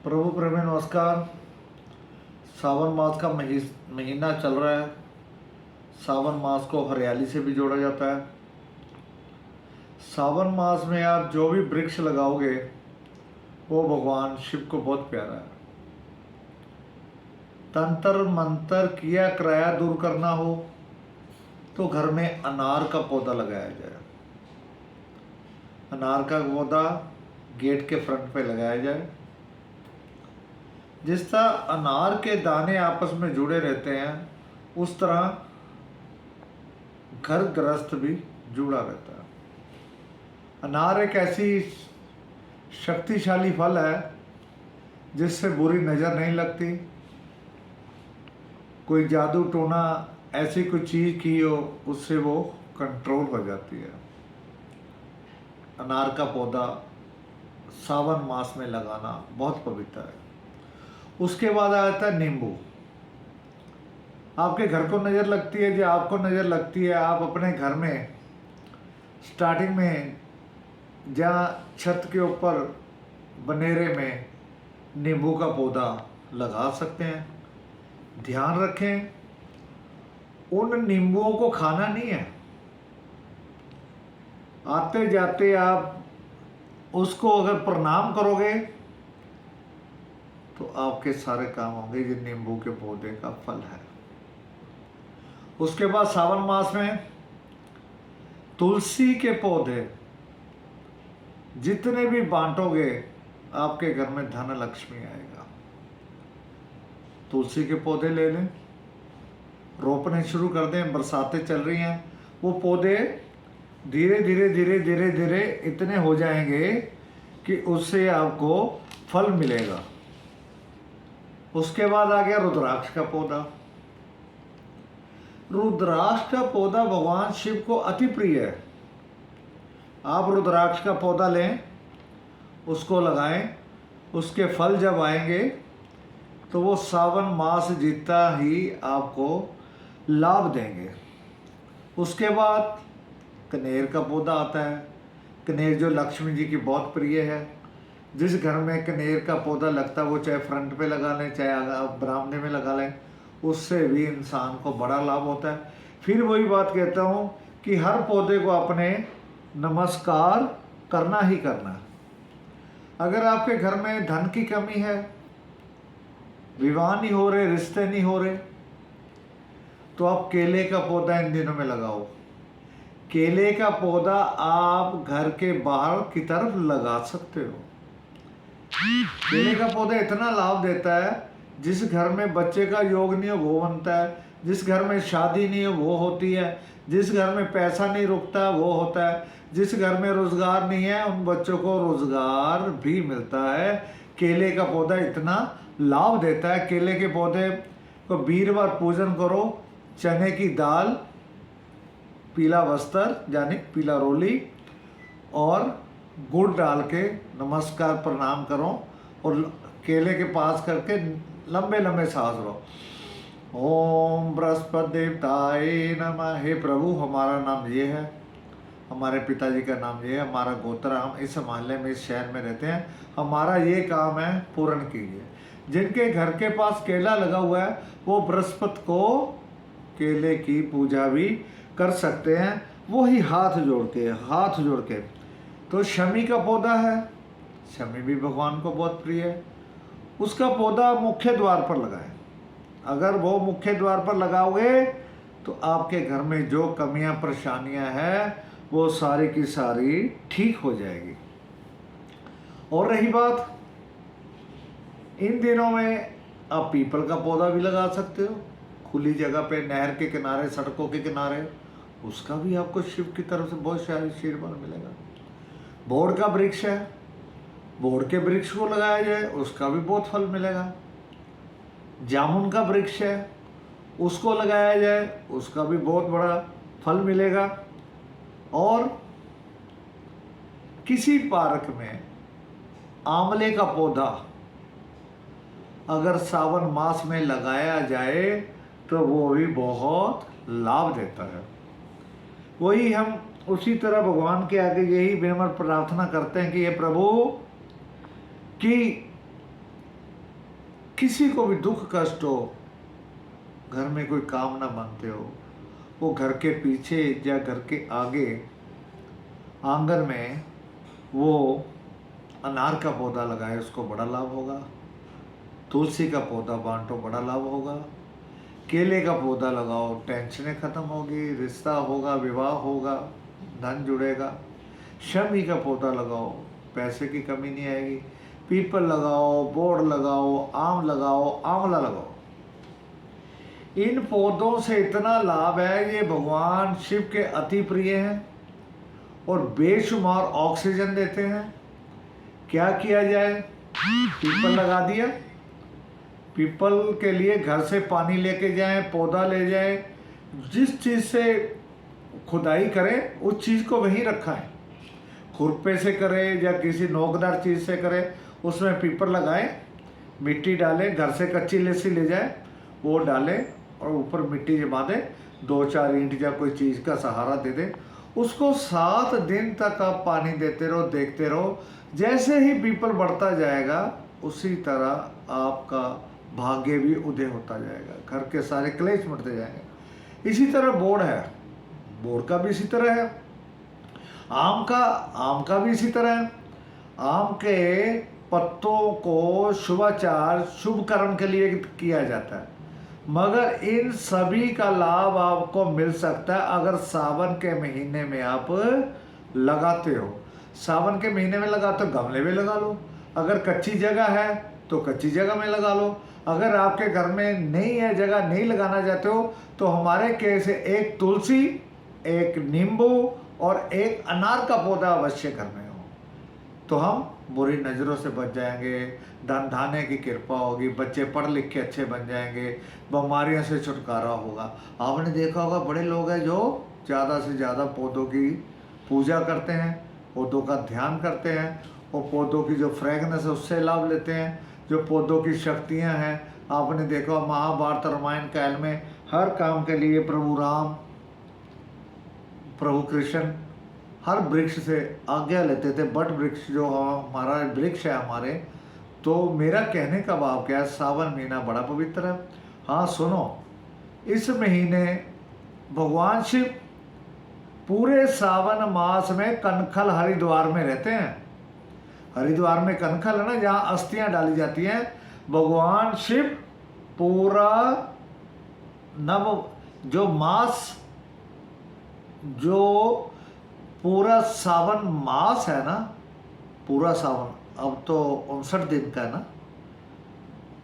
प्रभु प्रेमी नमस्कार। सावन मास का महीना चल रहा है। सावन मास को हरियाली से भी जोड़ा जाता है। सावन मास में आप जो भी वृक्ष लगाओगे वो भगवान शिव को बहुत प्यारा है। तंत्र मंत्र किया किराया दूर करना हो तो घर में अनार का पौधा लगाया जाए। अनार का पौधा गेट के फ्रंट पे लगाया जाए। जिस तरह अनार के दाने आपस में जुड़े रहते हैं उस तरह घर गृहस्थ भी जुड़ा रहता है। अनार एक ऐसी शक्तिशाली फल है जिससे बुरी नज़र नहीं लगती। कोई जादू टोना ऐसी कोई चीज़ की हो उससे वो कंट्रोल हो जाती है। अनार का पौधा सावन मास में लगाना बहुत पवित्र है। उसके बाद आ जाता है नींबू। आपके घर को नज़र लगती है, जो आपको नज़र लगती है, आप अपने घर में स्टार्टिंग में जहाँ छत के ऊपर बनेरे में नींबू का पौधा लगा सकते हैं। ध्यान रखें, उन नींबुओं को खाना नहीं है। आते जाते आप उसको अगर प्रणाम करोगे तो आपके सारे काम होंगे। ये नींबू के पौधे का फल है। उसके बाद सावन मास में तुलसी के पौधे जितने भी बांटोगे आपके घर में धन लक्ष्मी आएगा। तुलसी के पौधे ले लें, रोपने शुरू कर दें। बरसातें चल रही हैं, वो पौधे धीरे धीरे धीरे धीरे धीरे इतने हो जाएंगे कि उससे आपको फल मिलेगा। उसके बाद आ गया रुद्राक्ष का पौधा। रुद्राक्ष का पौधा भगवान शिव को अति प्रिय है। आप रुद्राक्ष का पौधा लें, उसको लगाएं, उसके फल जब आएंगे तो वो सावन मास जीता ही आपको लाभ देंगे। उसके बाद कनेर का पौधा आता है। कनेर जो लक्ष्मी जी की बहुत प्रिय है। जिस घर में कनेर का पौधा लगता है वो चाहे फ्रंट पे लगा लें चाहे बरामदे में लगा लें, उससे भी इंसान को बड़ा लाभ होता है। फिर वही बात कहता हूँ कि हर पौधे को अपने नमस्कार करना ही करना है। अगर आपके घर में धन की कमी है, विवाह नहीं हो रहे, रिश्ते नहीं हो रहे, तो आप केले का पौधा इन दिनों में लगाओ। केले का पौधा आप घर के बाहर की तरफ लगा सकते हो। केले का पौधा इतना लाभ देता है, जिस घर में बच्चे का योग नहीं हो वो बनता है, जिस घर में शादी नहीं हो वो होती है, जिस घर में पैसा नहीं रुकता वो होता है, जिस घर में रोजगार नहीं है उन बच्चों को रोजगार भी मिलता है। केले का पौधा इतना लाभ देता है। केले के पौधे को वीरवार पूजन करो। चने की दाल, पीला वस्त्र यानी पीला रोली और गुड़ डाल के नमस्कार प्रणाम करो और केले के पास करके लंबे लंबे सांस लो। ओम बृहस्पति देवताय नमः। हे प्रभु, हमारा नाम ये है, हमारे पिताजी का नाम ये है, हमारा गोत्र, हम इस मोहल्ले में इस शहर में रहते हैं, हमारा ये काम है, पूर्ण कीजिए। जिनके घर के पास केला लगा हुआ है वो बृहस्पति को केले की पूजा भी कर सकते हैं, वही हाथ जोड़ के। तो शमी का पौधा है। शमी भी भगवान को बहुत प्रिय है। उसका पौधा मुख्य द्वार पर लगाएं। अगर वो मुख्य द्वार पर लगाओगे तो आपके घर में जो कमियां परेशानियां हैं वो सारी की सारी ठीक हो जाएगी। और रही बात, इन दिनों में आप पीपल का पौधा भी लगा सकते हो खुली जगह पे, नहर के किनारे, सड़कों के किनारे। उसका भी आपको शिव की तरफ से बहुत सारी आशीर्वाद मिलेगा। बोड़ का वृक्ष है, बोड़ के वृक्ष को लगाया जाए, उसका भी बहुत फल मिलेगा। जामुन का वृक्ष है, उसको लगाया जाए, उसका भी बहुत बड़ा फल मिलेगा। और किसी पार्क में आंवले का पौधा अगर सावन मास में लगाया जाए तो वो भी बहुत लाभ देता है। वही हम उसी तरह भगवान के आगे यही विनम्र प्रार्थना करते हैं कि ये प्रभु कि किसी को भी दुख कष्ट हो, घर में कोई काम ना बनते हो, वो घर के पीछे या घर के आगे आंगन में वो अनार का पौधा लगाए, उसको बड़ा लाभ होगा। तुलसी का पौधा बांटो, बड़ा लाभ होगा। केले का पौधा लगाओ, टेंशनें खत्म होगी, रिश्ता होगा, विवाह होगा, धन जुड़ेगा। शमी का पौधा लगाओ, पैसे की कमी नहीं आएगी। पीपल लगाओ, बोड़ लगाओ, आम लगाओ, आंवला लगाओ। इन पौधों से इतना लाभ है, ये भगवान शिव के अति प्रिय हैं और बेशुमार ऑक्सीजन देते हैं। क्या किया जाए? पीपल लगा दिया, पीपल के लिए घर से पानी लेके जाएं, पौधा ले जाएं, जिस चीज़ से खुदाई करें उस चीज़ को वहीं रखा है। खुरपे से करें या किसी नोकदार चीज़ से करें, उसमें पीपल लगाएं, मिट्टी डालें, घर से कच्ची लस्सी ले जाए वो डालें और ऊपर मिट्टी जमा दें, 2-4 ईंट या कोई चीज़ का सहारा दे दें। उसको 7 दिन तक आप पानी देते रहो, देखते रहो। जैसे ही पीपल बढ़ता जाएगा उसी तरह आपका भाग्य भी उदय होता जाएगा, घर के सारे क्लेश मिटते जाएंगे। इसी तरह बोड़ है, बोड़ का भी इसी तरह है। आम का भी इसी तरह है। आम के पत्तों को शुभाचार शुभ कर्म के लिए किया जाता है, मगर इन सभी का लाभ आपको मिल सकता है अगर सावन के महीने में आप लगाते हो। सावन के महीने में लगाते हो, गमले में लगा लो। अगर कच्ची जगह है तो कच्ची जगह में लगा लो। अगर आपके घर में नहीं है, जगह नहीं लगाना चाहते हो, तो हमारे कैसे एक तुलसी, एक नींबू और एक अनार का पौधा अवश्य घर में हो, तो हम बुरी नज़रों से बच जाएंगे, धन धान्य की कृपा होगी, बच्चे पढ़ लिख के अच्छे बन जाएंगे, बीमारियों से छुटकारा होगा। आपने देखा होगा बड़े लोग हैं जो ज़्यादा से ज़्यादा पौधों की पूजा करते हैं, पौधों का ध्यान करते हैं और पौधों की जो फ्रेगनेंस है उससे लाभ लेते हैं, जो पौधों की शक्तियाँ हैं। आपने देखा महाभारत रामायण काल में हर काम के लिए प्रभु राम, प्रभु कृष्ण हर वृक्ष से आज्ञा लेते थे। बट वृक्ष जो हमारा वृक्ष है हमारे, तो मेरा कहने का भाव क्या है, सावन महीना बड़ा पवित्र है। हाँ सुनो, इस महीने भगवान शिव पूरे सावन मास में कनखल हरिद्वार में रहते हैं। हरिद्वार में कनखल है ना, जहाँ अस्थियां डाली जाती हैं। भगवान शिव पूरा जो मास, जो पूरा सावन मास है ना, पूरा सावन, अब तो 59 दिन का है ना,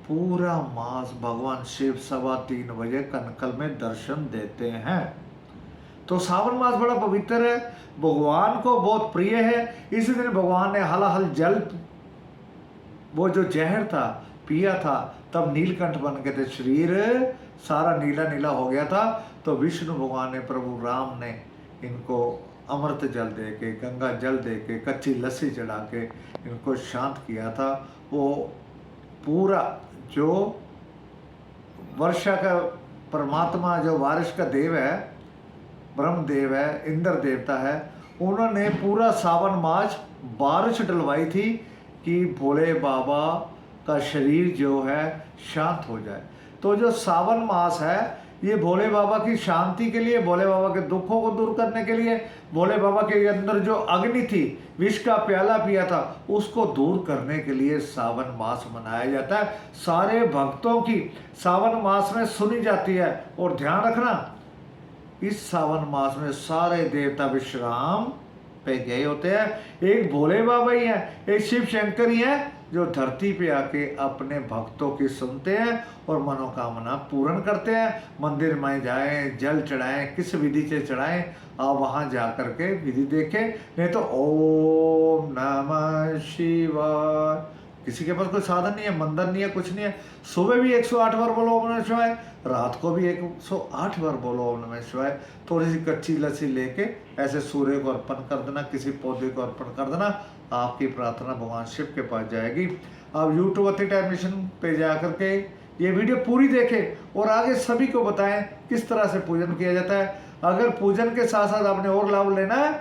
पूरा मास भगवान शिव 3:15 बजे कनखल में दर्शन देते हैं। तो सावन मास बड़ा पवित्र है, भगवान को बहुत प्रिय है। इसी दिन भगवान ने हलाहल जल, वो जो जहर था, पिया था, तब नीलकंठ बन गए थे, शरीर सारा नीला नीला हो गया था। तो विष्णु भगवान ने, प्रभु राम ने इनको अमृत जल दे के, गंगा जल दे के, कच्ची लस्सी चढ़ा के इनको शांत किया था। वो पूरा जो वर्षा का परमात्मा, जो बारिश का देव है, ब्रह्मदेव है, इंद्र देवता है, उन्होंने पूरा सावन मास बारिश डलवाई थी कि भोले बाबा का शरीर जो है शांत हो जाए। तो जो सावन मास है ये भोले बाबा की शांति के लिए, भोले बाबा के दुखों को दूर करने के लिए, भोले बाबा के अंदर जो अग्नि थी, विष का प्याला पिया था, उसको दूर करने के लिए सावन मास मनाया जाता है। सारे भक्तों की सावन मास में सुनी जाती है। और ध्यान रखना, इस सावन मास में सारे देवता विश्राम पे गए होते हैं। एक भोले बाबा ही है, एक शिव शंकर ही है जो धरती पे आके अपने भक्तों की सुनते हैं और मनोकामना पूर्ण करते हैं। मंदिर में जाएं, जल चढ़ाएं, किस विधि से चढ़ाएं, आप वहाँ जा कर के विधि देखें। नहीं तो ओम नमः शिवाय, किसी के पास कोई साधन नहीं है, मंदिर नहीं है, कुछ नहीं है, सुबह भी 108 बार बोलो ओम नमः शिवाय, रात को भी 108 बार बोलो ओम नमः शिवाय। थोड़ी सी कच्ची लस्सी लेके ऐसे सूर्य को अर्पण कर देना, किसी पौधे को अर्पण कर देना, आपकी प्रार्थना भगवान शिव के पास जाएगी। आप यूट्यूब अति टाइम मिशन पे जा करके ये वीडियो पूरी देखें और आगे सभी को बताएं किस तरह से पूजन किया जाता है। अगर पूजन के साथ साथ आपने और लाभ लेना है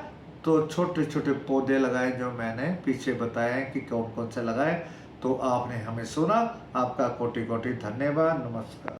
तो छोटे छोटे पौधे लगाएं, जो मैंने पीछे बताए कि कौन कौन से लगाएं। तो आपने हमें सुना। आपका कोटि कोटि धन्यवाद। नमस्कार।